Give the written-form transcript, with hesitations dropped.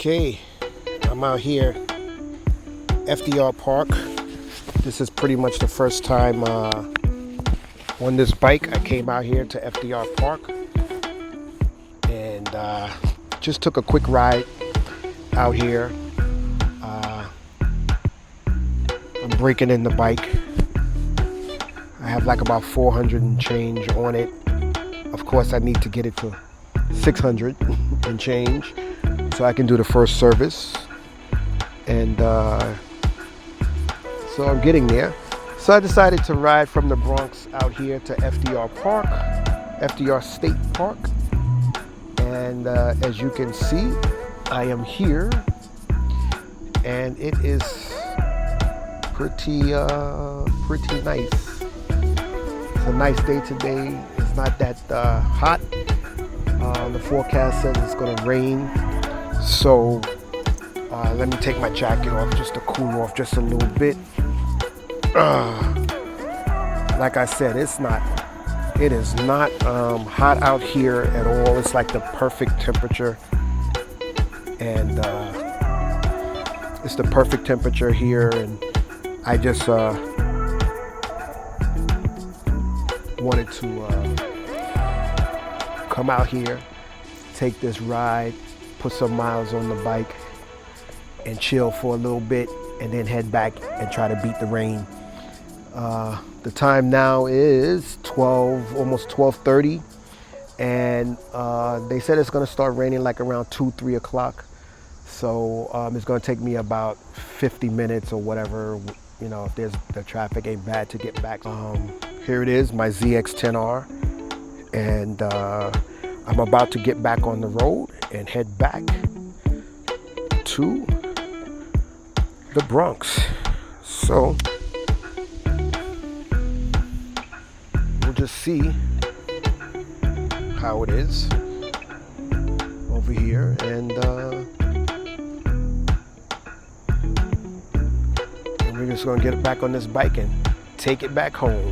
Okay, I'm out here, FDR Park. This is pretty much the first time on this bike. I came out here to FDR Park and just took a quick ride out here. I'm breaking in the bike. I have like about 400 and change on it. Of course, I need to get it to 600 and change so I can do the first service. And so I'm getting there. So I decided to ride from the Bronx out here to FDR Park, FDR State Park. And as you can see, I am here, and it is pretty nice. It's a nice day today. It's not that hot. The forecast says it's going to rain. So let me take my jacket off just to cool off just a little bit. Like I said, it is not hot out here at all. It's like the perfect temperature, and it's the perfect temperature here. And I just wanted to come out here, take this ride, put some miles on the bike, and chill for a little bit, and then head back and try to beat the rain. The time now is almost 12:30, and they said it's going to start raining like around 2-3 o'clock. So it's going to take me about 50 minutes or whatever, you know, if the traffic ain't bad, to get back. Here it is, my ZX-10R, and I'm about to get back on the road and head back to the Bronx. So we'll just see how it is over here, and we're just gonna get back on this bike and take it back home.